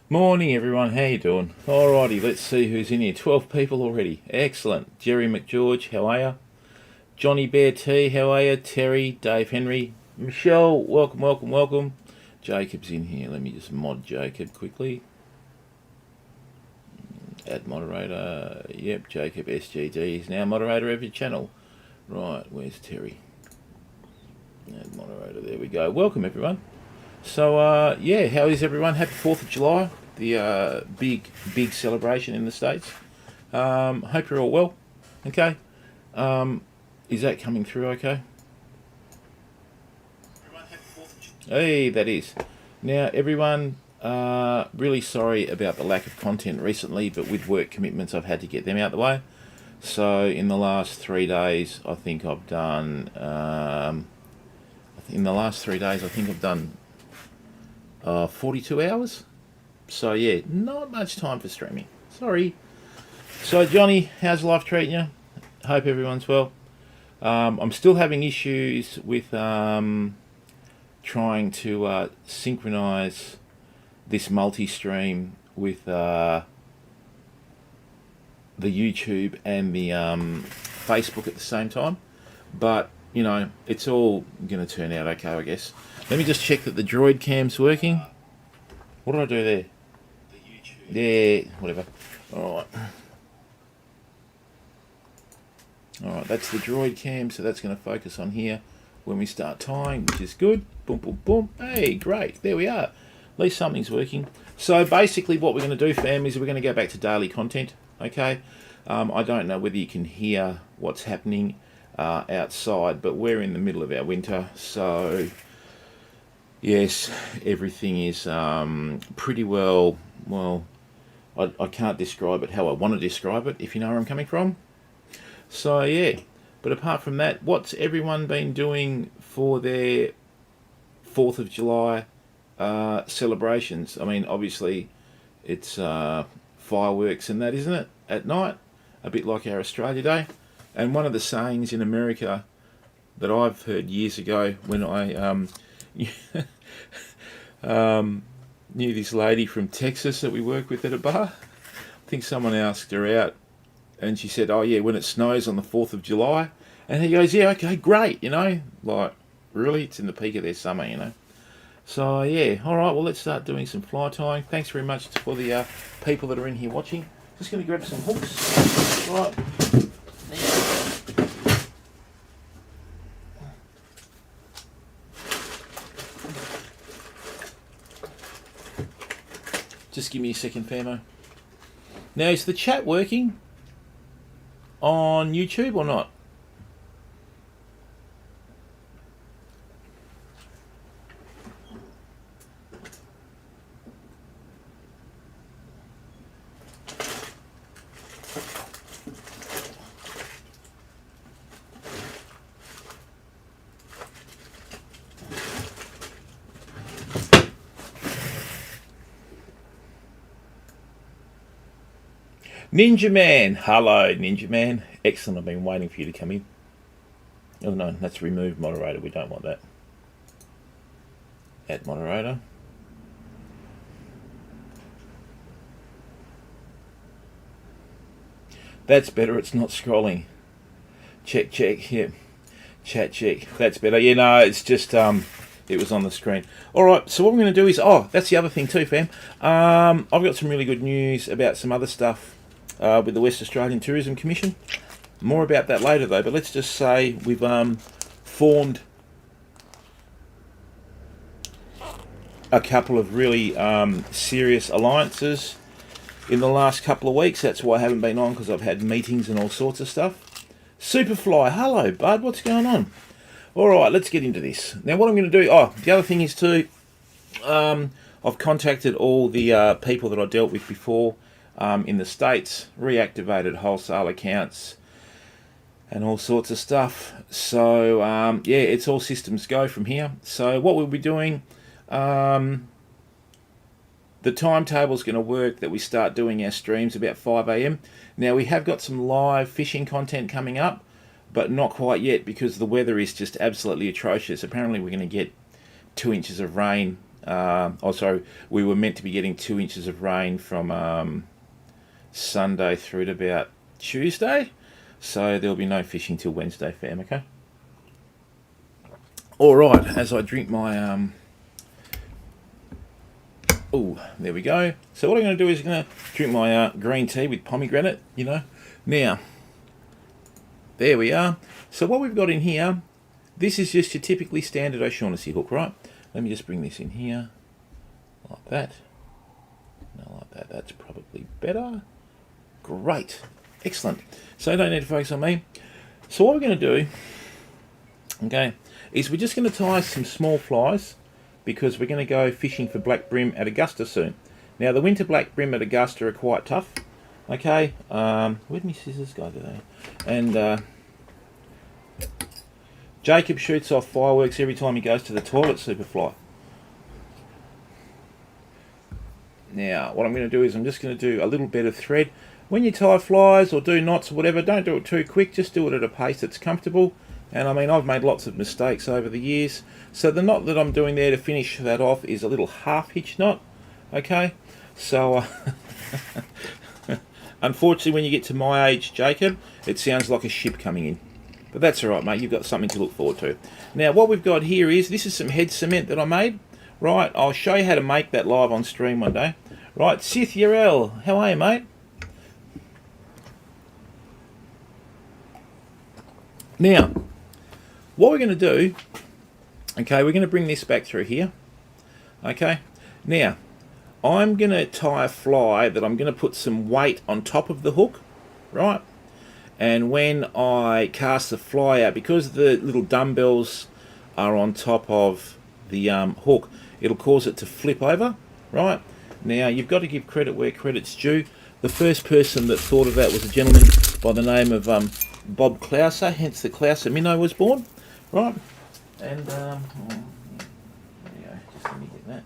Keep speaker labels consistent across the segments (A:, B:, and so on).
A: Morning everyone, how you doing? Alrighty, let's see who's in here. 12 people already. Excellent. Jerry McGeorge, how are you? Johnny Bear T, how are you? Terry, Dave Henry, Michelle, welcome, welcome, welcome. Jacob's in here. Let me just mod Jacob quickly. Add moderator. Yep, Jacob SGD is now moderator of your channel. Right, where's Terry? Add moderator, there we go. Welcome everyone. So, yeah, how is everyone? Happy 4th of July, the big celebration in the States. Hope you're all well. Okay. Is that coming through okay? Hey, that is. Now, everyone, really sorry about the lack of content recently, but with work commitments, I've had to get them out of the way. So, in the last 3 days, I think I've done... in the last 3 days, I think I've done 42 hours. So yeah, not much time for streaming. Sorry. So Johnny, how's life treating you? Hope everyone's well. I'm still having issues with trying to synchronize this multi-stream with the YouTube and the Facebook at the same time. But, you know, it's all going to turn out okay, I guess. Let me just check that the droid cam's working. What did I do there? Yeah, whatever. Alright. Alright, that's the droid cam, so that's going to focus on here when we start tying, which is good. Boom, boom, boom. Hey, great. There we are. At least something's working. So basically what we're going to do, fam, is we're going to go back to daily content. Okay? I don't know whether you can hear what's happening outside, but we're in the middle of our winter, so... Yes, everything is pretty well, I can't describe it how I want to describe it, if you know where I'm coming from. So, yeah. But apart from that, what's everyone been doing for their 4th of July celebrations? I mean, obviously, it's fireworks and that, isn't it? At night, a bit like our Australia Day. And one of the sayings in America that I've heard years ago when I... knew this lady from Texas that we work with at a bar. I think someone asked her out and she said, oh yeah, when it snows on the 4th of July. And he goes, yeah, okay, great, you know. Like, really? It's in the peak of their summer, you know. So, yeah, alright, well, let's start doing some fly tying. Thanks very much for the people that are in here watching. Just going to grab some hooks. Right. Just give me a second, Famo. Now, is the chat working on YouTube or not? Ninja Man, hello Ninja Man. Excellent, I've been waiting for you to come in. Oh no, that's remove moderator, we don't want that. Add moderator. That's better, it's not scrolling. Check, check, yeah. Chat check, that's better. Yeah, no, it's just, it was on the screen. Alright, so what I'm going to do is, oh, that's the other thing too, fam. I've got some really good news about some other stuff. With the West Australian Tourism Commission. More about that later though, but let's just say we've formed a couple of really serious alliances in the last couple of weeks. That's why I haven't been on, because I've had meetings and all sorts of stuff. Superfly, hello bud, what's going on? Alright, let's get into this. Now what I'm going to do, the other thing is too, I've contacted all the people that I dealt with before in the States, reactivated wholesale accounts and all sorts of stuff. So yeah, it's all systems go from here. So what we'll be doing, the timetable is going to work that we start doing our streams about 5 a.m. Now we have got some live fishing content coming up, but not quite yet because the weather is just absolutely atrocious. Apparently we're going to get 2 inches of rain Sorry, we were meant to be getting 2 inches of rain from Sunday through to about Tuesday, so there'll be no fishing till Wednesday, fam. Okay. All right. As I drink my oh, there we go. So what I'm going to do is going to drink my green tea with pomegranate. You know. Now, there we are. So what we've got in here, this is just your typically standard O'Shaughnessy hook, right? Let me just bring this in here, like that. No, like that. That's probably better. Great. Excellent. So you don't need to focus on me. So what we're going to do, okay, is we're just going to tie some small flies because we're going to go fishing for black brim at Augusta soon. Now the winter black brim at Augusta are quite tough. Okay, where'd my scissors go today? And Jacob shoots off fireworks every time he goes to the toilet, Superfly. Now, what I'm going to do is I'm just going to do a little bit of thread. When you tie flies or do knots or whatever, don't do it too quick. Just do it at a pace that's comfortable. And I mean, I've made lots of mistakes over the years. So the knot that I'm doing there to finish that off is a little half hitch knot. Okay, so unfortunately, when you get to my age, Jacob, it sounds like a ship coming in. But that's all right, mate. You've got something to look forward to. Now, what we've got here is, this is some head cement that I made. Right, I'll show you how to make that live on stream one day. Right, Sith Yarel, how are you, mate? Now, what we're going to do, okay, we're going to bring this back through here. Okay, now, I'm going to tie a fly that I'm going to put some weight on top of the hook, right? And when I cast the fly out, because the little dumbbells are on top of the hook, it'll cause it to flip over, right? Now, you've got to give credit where credit's due. The first person that thought of that was a gentleman by the name of Bob Clouser, hence the Clouser minnow was born, right? And, there you go, just let me get that.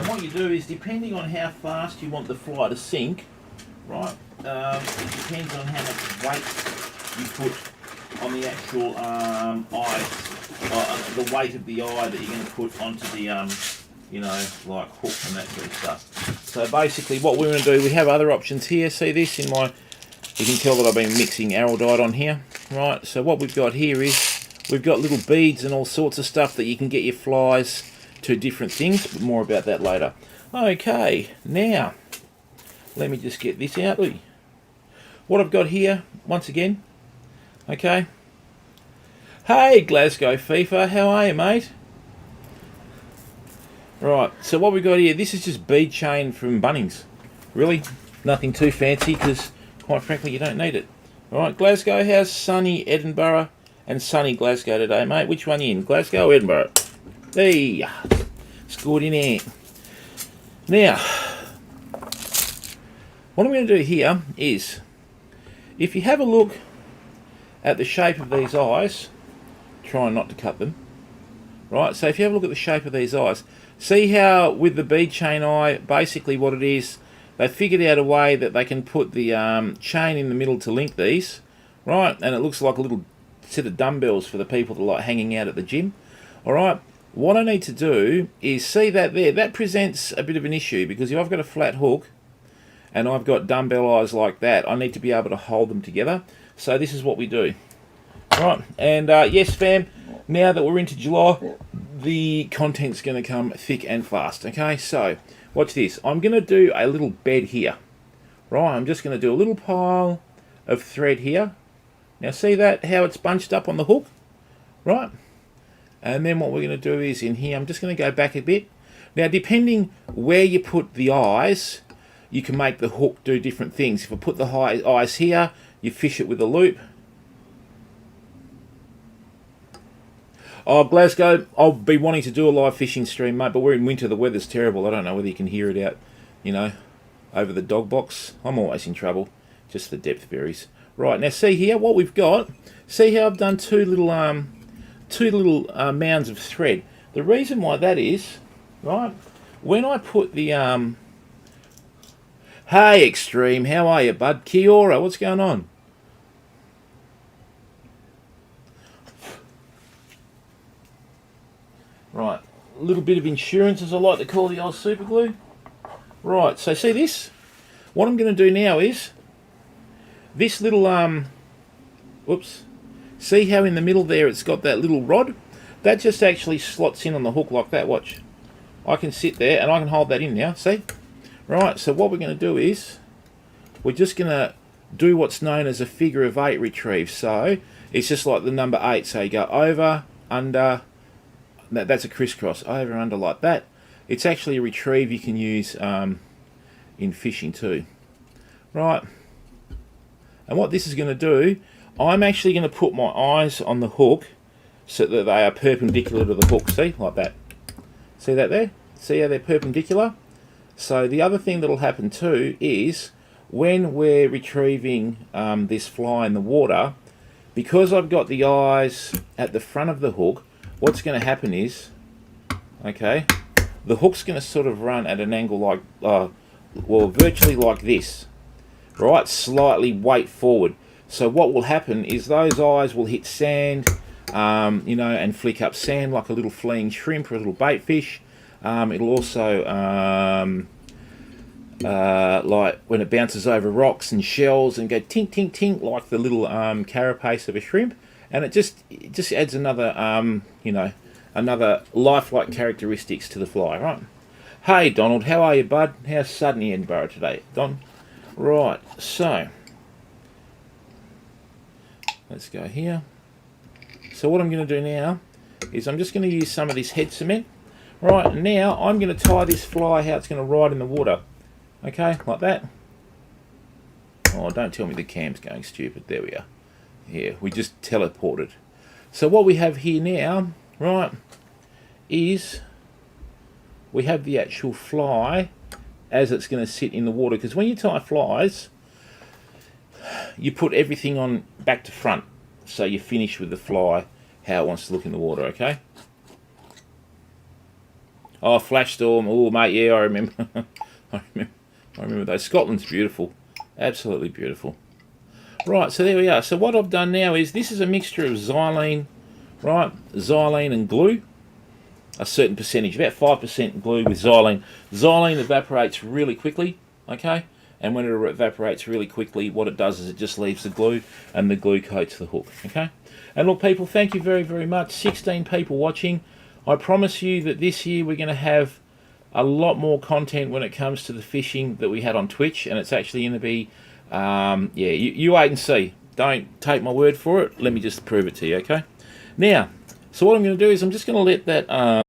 A: What you do is, depending on how fast you want the fly to sink, right, it depends on how much weight you put on the actual eye, the weight of the eye that you're going to put onto the, you know, like hook and that sort of stuff. So basically what we're going to do, we have other options here. See this in my, you can tell that I've been mixing araldite on here, right? So what we've got here is, we've got little beads and all sorts of stuff that you can get your flies to different things, but more about that later. Okay, now let me just get this out. Ooh. What I've got here, once again, okay. Hey Glasgow FIFA, how are you, mate? Right, so what we've got here, this is just bead chain from Bunnings. Really, nothing too fancy, because quite frankly you don't need it. Alright, Glasgow, how's sunny Edinburgh and sunny Glasgow today, mate? Which one are you in, Glasgow or Edinburgh? Hey, it's good in here. Now, what I'm going to do here is, if you have a look at the shape of these eyes, try not to cut them, right? So if you have a look at the shape of these eyes, see how with the bead chain eye, basically what it is, they figured out a way that they can put the chain in the middle to link these, right? And it looks like a little set of dumbbells for the people that like hanging out at the gym, all right? What I need to do is see that there. That presents a bit of an issue because if I've got a flat hook and I've got dumbbell eyes like that, I need to be able to hold them together. So this is what we do. Right, and yes, fam, now that we're into July, the content's going to come thick and fast. Okay, so watch this. I'm going to do a little bed here. Right, I'm just going to do a little pile of thread here. Now see that, how it's bunched up on the hook? Right. And then what we're going to do is in here, I'm just going to go back a bit. Now, depending where you put the eyes, you can make the hook do different things. If I put the eyes here, you fish it with a loop. Oh, Glasgow, I'll be wanting to do a live fishing stream, mate, but we're in winter, the weather's terrible. I don't know whether you can hear it out, you know, over the dog box. I'm always in trouble. Just the depth varies. Right, now see here, what we've got. See how I've done two little mounds of thread. The reason why that is, right, when I put the Hey, Extreme, how are you, bud? Kia ora, what's going on? Right, a little bit of insurance, as I like to call the old super glue. Right, so see this? What I'm going to do now is this little whoops. See how in the middle there it's got that little rod? That just actually slots in on the hook like that. Watch. I can sit there and I can hold that in now. See? Right, so what we're going to do is we're just going to do what's known as a figure of 8 retrieve. So it's just like the number 8. So you go over, under, that's a crisscross, over, under like that. It's actually a retrieve you can use in fishing too. Right. And what this is going to do, I'm actually going to put my eyes on the hook so that they are perpendicular to the hook. See? Like that. See that there? See how they're perpendicular? So the other thing that'll happen too is when we're retrieving this fly in the water, because I've got the eyes at the front of the hook, what's going to happen is, okay, the hook's going to sort of run at an angle like, well, virtually like this, right? Slightly weight forward. So what will happen is those eyes will hit sand, you know, and flick up sand like a little fleeing shrimp or a little bait fish. It'll also, like when it bounces over rocks and shells and go tink, tink, tink, like the little carapace of a shrimp. And it just adds another, you know, another lifelike characteristics to the fly, right? Hey, Donald, how are you, bud? How's sunny Edinburgh today, Don? Right, so let's go here. So what I'm going to do now is I'm just going to use some of this head cement. Right, now I'm going to tie this fly how it's going to ride in the water. Okay, like that. Oh, don't tell me the cam's going stupid. There we are. Yeah, we just teleported. So what we have here now, right, is we have the actual fly as it's going to sit in the water. Because when you tie flies, you put everything on back to front. So you finish with the fly how it wants to look in the water, okay? Oh, flash storm. Oh, mate, yeah, I remember. I remember those. Scotland's beautiful. Absolutely beautiful. Right, so there we are. So what I've done now is this is a mixture of xylene, right? Xylene and glue. A certain percentage, about 5% glue with xylene. Xylene evaporates really quickly, okay? And when it evaporates really quickly, what it does is it just leaves the glue, and the glue coats the hook, okay? And look, people, thank you very, very much. 16 people watching. I promise you that this year we're going to have a lot more content when it comes to the fishing that we had on Twitch, and it's actually going to be, yeah, you wait and see. Don't take my word for it. Let me just prove it to you, okay? Now, so what I'm going to do is I'm just going to let that